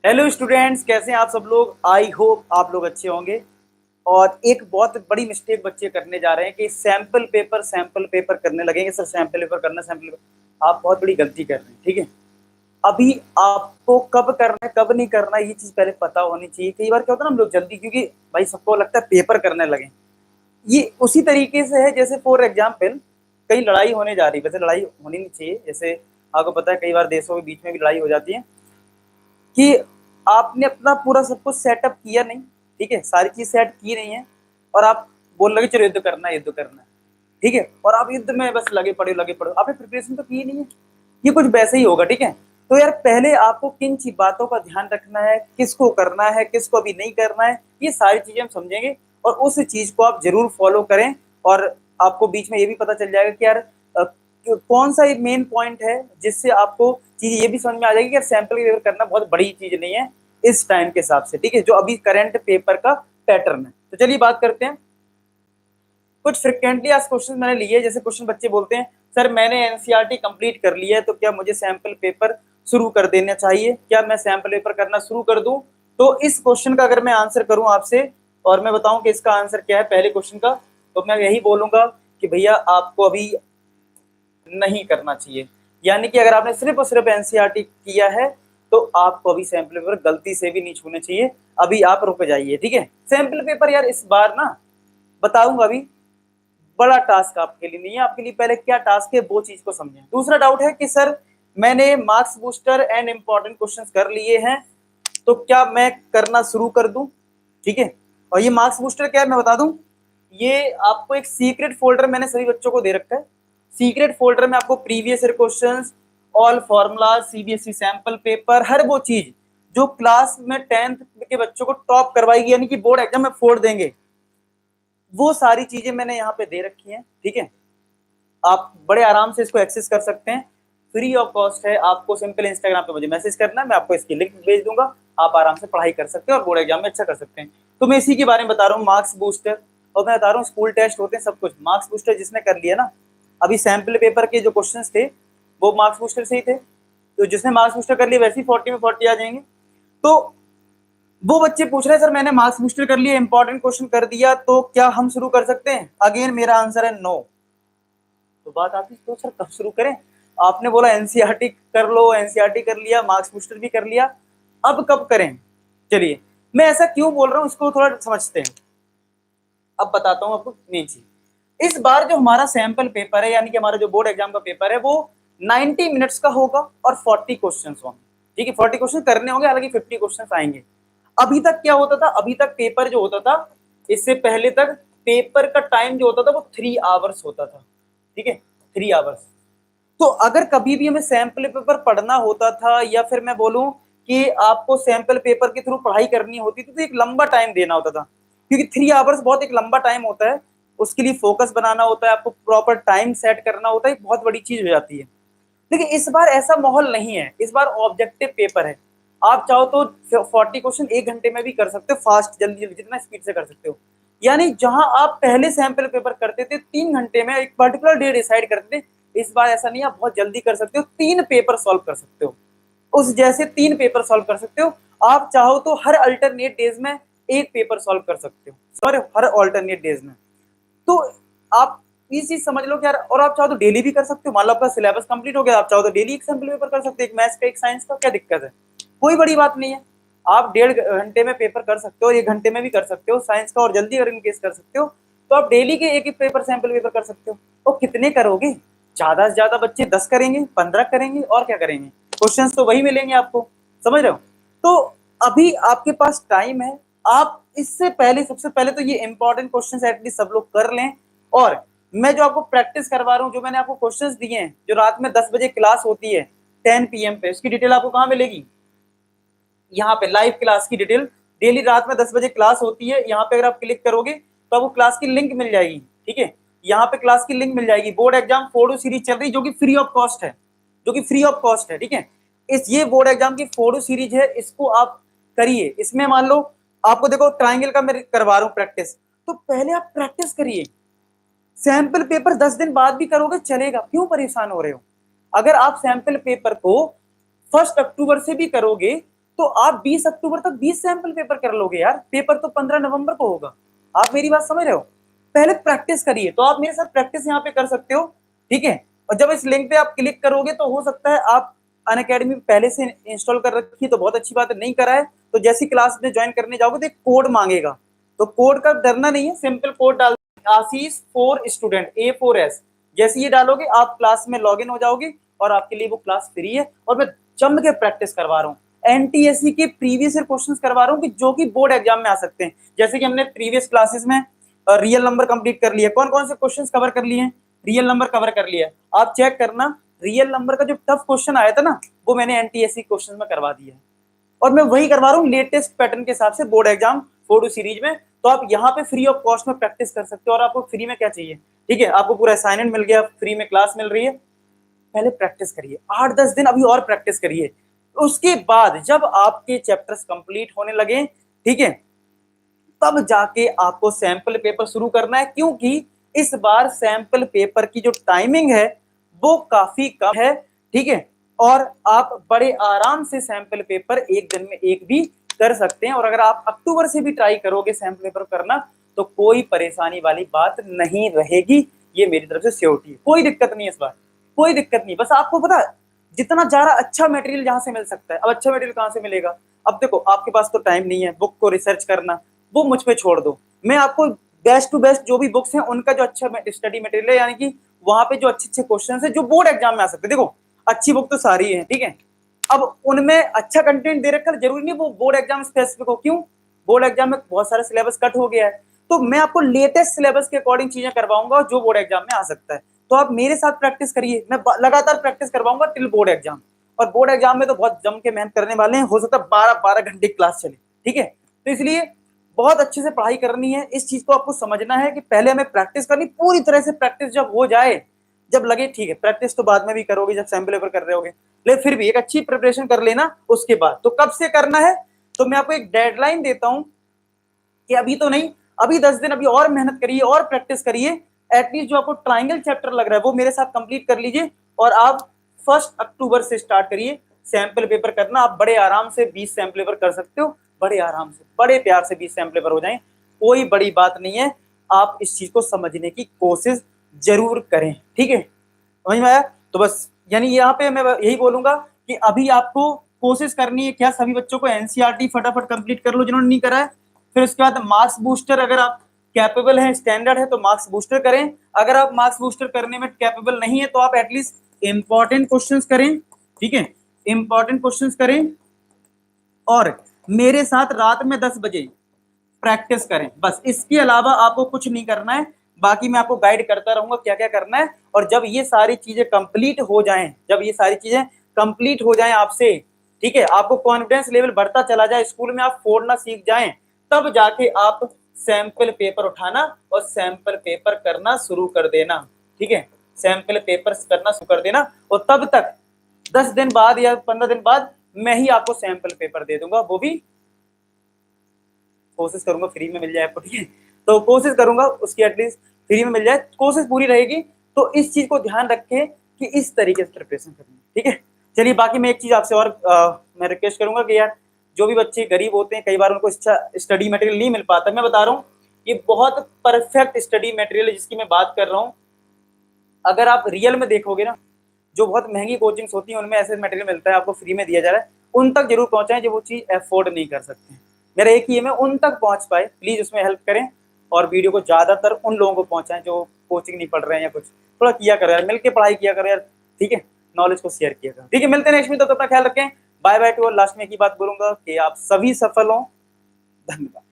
Hello students, कैसे हैं आप सब लोग। आई होप आप लोग अच्छे होंगे। और एक बहुत बड़ी मिस्टेक बच्चे करने जा रहे हैं कि सैंपल पेपर करने लगेंगे। सर सैंपल पेपर करना, सैंपल पेपर। आप बहुत बड़ी गलती कर रहे हैं, ठीक है। अभी आपको कब करना है कब नहीं करना है ये चीज पहले पता होनी चाहिए। कई बार क्या होता है ना, हम लोग जल्दी, क्योंकि भाई सबको लगता है पेपर करने लगे। ये उसी तरीके से है जैसे फॉर एग्जाम्पल कहीं लड़ाई होने जा रही है। वैसे लड़ाई होनी नहीं चाहिए, जैसे आपको पता है कई बार देशों के बीच में भी लड़ाई हो जाती है कि आपने अपना पूरा सब कुछ सेटअप किया नहीं, ठीक है, सारी चीज सेट की नहीं है, और आप बोल लगे चलो युद्ध करना है, युद्ध करना है, ठीक है, और आप युद्ध में बस लगे पड़े, आपने प्रिपरेशन तो की नहीं है। ये कुछ वैसे ही होगा, ठीक है। तो यार पहले आपको किन चीज बातों का ध्यान रखना है, किसको करना है, किसको अभी नहीं करना है, ये सारी चीजें हम समझेंगे और उस चीज को आप जरूर फॉलो करें। और आपको बीच में ये भी पता चल जाएगा कि यार कौन सा एक मेन पॉइंट है जिससे आपको चीज ये भी समझ में आ जाएगी कि यार सैंपल पेपर करना बहुत बड़ी चीज नहीं है इस टाइम के हिसाब से, ठीक है, जो अभी करंट पेपर का पैटर्न है। तो चलिए बात करते हैं। कुछ फ्रिक्वेंटली आज क्वेश्चन मैंने लिए, जैसे क्वेश्चन बच्चे बोलते हैं सर मैंने एनसीईआरटी कंप्लीट कर लिया है तो क्या मुझे सैंपल पेपर शुरू कर देना चाहिए, क्या मैं सैंपल पेपर करना शुरू कर दूं। तो इस क्वेश्चन का अगर मैं आंसर करूं आपसे और मैं बताऊं कि इसका आंसर क्या है पहले क्वेश्चन का, तो मैं यही बोलूंगा कि भैया आपको अभी नहीं करना चाहिए। यानी कि अगर आपने सिर्फ और सिर्फ एनसीईआरटी किया है तो आपको अभी सैंपल पेपर गलती से भी नहीं छूने चाहिए। अभी आप रुक जाइए, ठीक है। सैंपल पेपर यार इस बार ना बताऊंगा अभी, बड़ा टास्क आपके लिए नहीं है। आपके लिए पहले क्या टास्क है वो चीज को समझें। दूसरा डाउट है कि सर मैंने marks booster and important questions कर लिए हैं तो क्या मैं करना शुरू कर दूं, ठीक है। और ये मार्क्स बूस्टर क्या है मैं बता दूं, ये आपको एक सीक्रेट फोल्डर मैंने सभी बच्चों को दे रखा है। सीक्रेट फोल्डर में आपको previous year questions, all formula, CBSE sample paper, हर वो चीज जो क्लास में 10th के बच्चों को टॉप करवाएगी, यानी कि बोर्ड एग्जाम में फोड़ देंगे, वो सारी चीजें मैंने यहाँ पे दे रखी हैं, ठीक है। आप बड़े आराम से इसको एक्सेस कर सकते हैं, फ्री ऑफ कॉस्ट है। आपको सिंपल इंस्टाग्राम पे मुझे मैसेज करना है, मैं आपको इसकी लिंक भेज दूंगा, आप आराम से पढ़ाई कर सकते हैं और बोर्ड एग्जाम में अच्छा कर सकते हैं। तो मैं इसी के बारे में बता रहा हूँ, मार्क्स बूस्टर। और मैं बता रहा हूँ स्कूल टेस्ट होते हैं सब कुछ, मार्क्स बूस्टर जिसने कर लिया ना, अभी सैंपल पेपर के जो क्वेश्चन थे वो मार्क्स बूस्टर से ही थे, तो जिसने मार्क्स बूस्टर कर लिया वैसे ही 40 में 40 आ जाएंगे। तो वो बच्चे पूछ रहे हैं सर मैंने मार्क्स बूस्टर कर लिया, इंपॉर्टेंट क्वेश्चन कर दिया, तो क्या हम शुरू कर सकते हैं। अगेन मेरा आंसर है नो। तो बात आती है तो सर कब शुरू करें। आपने बोला एनसीईआरटी कर लो, एनसीईआरटी कर लिया, मार्क्स बूस्टर भी कर लिया, अब कब करें। चलिए मैं ऐसा क्यों बोल रहा हूं इसको थोड़ा समझते हैं। अब बताता हूं आपको मेन चीज। इस बार जो हमारा सैंपल पेपर है, यानी कि हमारा जो बोर्ड एग्जाम का पेपर है, वो 90 मिनट्स का होगा और 40 क्वेश्चन होंगे, ठीक है। 40 क्वेश्चन करने होंगे, हालांकि 50 क्वेश्चन आएंगे। अभी तक क्या होता था, अभी तक पेपर जो होता था, इससे पहले तक पेपर का टाइम जो होता था वो 3 आवर्स होता था, ठीक है, 3 आवर्स। तो अगर कभी भी हमें सैंपल पेपर पढ़ना होता था, या फिर मैं बोलूं कि आपको सैंपल पेपर के थ्रू पढ़ाई करनी होती थी, तो एक लंबा टाइम देना होता था, क्योंकि 3 आवर्स बहुत एक लंबा टाइम होता है। उसके लिए फोकस बनाना होता है, आपको प्रॉपर टाइम सेट करना होता है, एक बहुत बड़ी चीज हो जाती है। लेकिन इस बार ऐसा माहौल नहीं है, इस बार ऑब्जेक्टिव पेपर है। आप चाहो तो 40 क्वेश्चन 1 घंटे में भी कर सकते हो, फास्ट, जल्दी जल्दी जितना स्पीड से कर सकते हो। यानी जहां आप पहले सैंपल पेपर करते थे 3 घंटे में एक पर्टिकुलर डे डिसाइड करते थे, इस बार ऐसा नहीं, आप बहुत जल्दी कर सकते हो, 3 पेपर सॉल्व कर सकते हो, उस जैसे 3 पेपर सॉल्व कर सकते हो। आप चाहो तो हर अल्टरनेट डेज में एक पेपर सॉल्व कर सकते हो, सॉरी हर अल्टरनेट डेज में। तो आप ये चीज समझ लो कि यार, और आप चाहो तो डेली भी कर सकते हो। मान लो आपका सिलेबस कंप्लीट हो गया, आप चाहो तो डेली एक सैंपल पेपर कर सकते हो, एक मैथ्स का एक साइंस का, क्या दिक्कत है, कोई बड़ी बात नहीं है। आप 1.5 घंटे में पेपर कर सकते हो, 1 घंटे में भी कर सकते हो साइंस का, और जल्दी अगर इनकेस कर सकते हो तो आप डेली के एक एक पेपर सैंपल पेपर कर सकते हो। तो कितने करोगे, ज्यादा से ज्यादा बच्चे 10 करेंगे, 15 करेंगे, और क्या करेंगे, क्वेश्चन तो वही मिलेंगे आपको, समझ रहे हो। तो अभी आपके पास टाइम है, आप इससे पहले, सबसे पहले तो ये इंपॉर्टेंट क्वेश्चन एटलीस्ट सब लोग कर लें। और मैं जो आपको प्रैक्टिस करवा रहा हूँ, जो मैंने आपको क्वेश्चंस दिए हैं, जो रात में 10 बजे क्लास होती है 10 PM पे, उसकी डिटेल आपको कहाँ मिलेगी, यहाँ पे लाइव क्लास की डिटेल। डेली रात में 10 बजे क्लास होती है, यहाँ पे अगर आप क्लिक करोगे तो आपको क्लास की लिंक मिल जाएगी, ठीक है। यहाँ पे क्लास की लिंक मिल जाएगी। बोर्ड एग्जाम फोड़ो सीरीज चल रही, जो कि फ्री ऑफ कॉस्ट है, जो कि फ्री ऑफ कॉस्ट है, ठीक है। इस ये बोर्ड एग्जाम की फोड़ो सीरीज है, इसको आप करिए। इसमें मान लो आपको देखो ट्राइंगल का मैं करवा रहा हूँ प्रैक्टिस, तो पहले आप प्रैक्टिस करिए। सैंपल पेपर 10 दिन बाद भी करोगे चलेगा, क्यों परेशान हो रहे हो। अगर आप सैंपल पेपर को 1 अक्टूबर से भी करोगे तो आप 20 अक्टूबर तक 20 सैंपल पेपर कर लोगे यार। पेपर तो 15 नवंबर को होगा। आप मेरी बात समझ रहे हो? पहले प्रैक्टिस करिए। तो आप मेरे साथ प्रैक्टिस यहाँ पे कर सकते हो, ठीक है। और जब इस लिंक पे आप क्लिक करोगे तो हो सकता है आप अनअकैडमी पहले से इंस्टॉल कर रखी तो बहुत अच्छी बात है, नहीं करा है तो जैसी क्लास में ज्वाइन करने जाओगे तो एक कोड मांगेगा, तो कोड का डरना नहीं है, सिंपल कोड डाल आशीष फॉर स्टूडेंट A4S। जैसे ये डालोगे आप क्लास में लॉगिन हो जाओगे और आपके लिए वो क्लास फ्री है। और मैं जम के प्रैक्टिस करवा रहा हूँ, एनटीएससी के प्रीवियस ईयर क्वेश्चंस करवा रहा हूँ कि जो कि बोर्ड एग्जाम में आ सकते हैं। जैसे कि हमने प्रीवियस क्लासेस में रियल नंबर कंप्लीट कर लिया, कौन कौन से क्वेश्चंस कवर कर लिए हैं, रियल नंबर कवर कर लिया। आप चेक करना, रियल नंबर का जो टफ क्वेश्चन आया था ना वो मैंने एनटीएससी क्वेश्चन में करवा दिया है, और मैं वही करवा रहा हूँ लेटेस्ट पैटर्न के हिसाब से बोर्ड एग्जाम फोटो सीरीज में। तो आप यहाँ पे फ्री ऑफ कॉस्ट में प्रैक्टिस कर सकते हो। और आपको फ्री में क्या चाहिए, ठीक है, आपको पूरा असाइनमेंट मिल गया, फ्री में क्लास मिल रही है। पहले प्रैक्टिस करिए 8-10 दिन अभी और प्रैक्टिस करिए। उसके बाद जब आपके चैप्टर्स कंप्लीट होने लगे, ठीक है, तब जाके आपको सैंपल पेपर शुरू करना है, क्योंकि इस बार सैंपल पेपर की जो टाइमिंग है वो काफी कम है, ठीक है। और आप बड़े आराम से सैंपल पेपर एक दिन में एक भी कर सकते हैं। और अगर आप अक्टूबर से भी ट्राई करोगे सैंपल पेपर करना तो कोई परेशानी वाली बात नहीं रहेगी, ये मेरी तरफ से श्योरिटी है। कोई दिक्कत नहीं है इस बार, कोई दिक्कत नहीं। बस आपको पता है जितना ज्यादा अच्छा मटेरियल जहां से मिल सकता है। अब अच्छा मटेरियल कहां से मिलेगा? अब देखो आपके पास तो टाइम नहीं है बुक को रिसर्च करना, वो मुझ पे छोड़ दो। मैं आपको बेस्ट टू बेस्ट जो भी बुक्स हैं उनका जो अच्छा स्टडी मटेरियल है, यानी कि वहां पे जो अच्छे अच्छे क्वेश्चन है जो बोर्ड एग्जाम में आ सकते हैं। देखो अच्छी बुक तो सारी है, ठीक है, अब उनमें अच्छा कंटेंट दे रखा, जरूरी नहीं वो बोर्ड एग्जाम स्पेसिफिक हो। क्यों? बोर्ड एग्जाम में बहुत सारा सिलेबस कट हो गया है, तो मैं आपको लेटेस्ट सिलेबस के अकॉर्डिंग चीजें करवाऊंगा जो बोर्ड एग्जाम में आ सकता है। तो आप मेरे साथ प्रैक्टिस करिए, मैं लगातार प्रैक्टिस करवाऊंगा टिल बोर्ड एग्जाम। और बोर्ड एग्जाम में तो बहुत जम के मेहनत करने वाले हैं, हो सकता है 12-12 घंटे क्लास चले, ठीक है। तो इसलिए बहुत अच्छे से पढ़ाई करनी है। इस चीज को आपको समझना है कि पहले हमें प्रैक्टिस करनी, पूरी तरह से प्रैक्टिस जब हो जाए, जब लगे ठीक है प्रैक्टिस तो बाद में भी करोगे जब सैंपल पेपर कर रहे होगे, लेकिन फिर भी एक अच्छी प्रिपरेशन कर लेना उसके बाद। तो कब से करना है, तो मैं आपको एक डेडलाइन देता हूं कि अभी तो नहीं, अभी 10 दिन अभी और मेहनत करिए और प्रैक्टिस करिए। एटलीस्ट जो आपको ट्राइंगल चैप्टर लग रहा है वो मेरे साथ कंप्लीट कर लीजिए और आप 1 अक्टूबर से स्टार्ट करिए सैंपल पेपर करना। आप बड़े आराम से 20 सैंपल पेपर कर सकते हो, बड़े आराम से, बड़े प्यार से 20 सैंपल पेपर हो जाएं, कोई बड़ी बात नहीं है। आप इस चीज को समझने की कोशिश जरूर करें, ठीक है, समझ में आया? तो बस यानी यहाँ पे मैं यही बोलूंगा कि अभी आपको कोशिश करनी है क्या, सभी बच्चों को एनसीईआरटी फटाफट कंप्लीट कर लो जिन्होंने नहीं करा है। फिर उसके बाद मार्क्स बूस्टर, अगर आप कैपेबल हैं, स्टैंडर्ड है तो मार्क्स बूस्टर करें। अगर आप मार्क्स बूस्टर करने में कैपेबल नहीं है तो आप एटलीस्ट इंपॉर्टेंट क्वेश्चंस करें, ठीक है, इंपॉर्टेंट क्वेश्चंस करें और मेरे साथ रात में 10 बजे प्रैक्टिस करें। बस इसके अलावा आपको कुछ नहीं करना है, बाकी मैं आपको गाइड करता रहूंगा क्या क्या करना है। और जब ये सारी चीजें कंप्लीट हो जाएं, जब ये सारी चीजें कंप्लीट हो जाएं आपसे, ठीक है, आपको कॉन्फिडेंस लेवल बढ़ता चला जाए, स्कूल में आप फोड़ना सीख जाएं, तब जाके आप सैंपल पेपर उठाना और सैंपल पेपर करना शुरू कर देना, ठीक है, सैंपल पेपर करना शुरू कर देना। और तब तक 10 दिन बाद या 15 दिन बाद मैं ही आपको सैंपल पेपर दे दूंगा, वो भी कोशिश करूंगा फ्री में मिल जाए आपको, ठीक है, तो कोशिश करूंगा उसकी एटलीस्ट फ्री में मिल जाए, कोशिश पूरी रहेगी। तो इस चीज को ध्यान रखें कि इस तरीके से प्रिपरेशन करनी है, ठीक है। चलिए बाकी मैं एक चीज आपसे और मैं रिक्वेस्ट करूंगा कि यार जो भी बच्चे गरीब होते हैं, कई बार उनको अच्छा स्टडी मटेरियल नहीं मिल पाता, मैं बता रहा हूँ ये बहुत परफेक्ट स्टडी मटेरियल है जिसकी मैं बात कर रहा हूँ। अगर आप रियल में देखोगे ना, जो बहुत महंगी कोचिंग्स होती हैं उनमें ऐसे मटेरियल मिलता है, आपको फ्री में दिया जा रहा है, उन तक जरूर पहुंचाएं जो वो चीज़ अफोर्ड नहीं कर सकते। मेरा एक ही है, मैं उन तक पहुंच पाए प्लीज़ उसमें हेल्प करें। और वीडियो को ज़्यादातर उन लोगों को पहुंचाएं जो कोचिंग नहीं पढ़ रहे हैं या कुछ, थोड़ा किया करो यार, मिलकर पढ़ाई किया करो यार, ठीक है, नॉलेज को शेयर किया करो, ठीक है। मिलते हैं नेक्स्ट में, तो तब तक ख्याल रखें, बाय बाय टू। और लास्ट में एक ही बात बोलूंगा कि आप सभी सफल हों। धन्यवाद।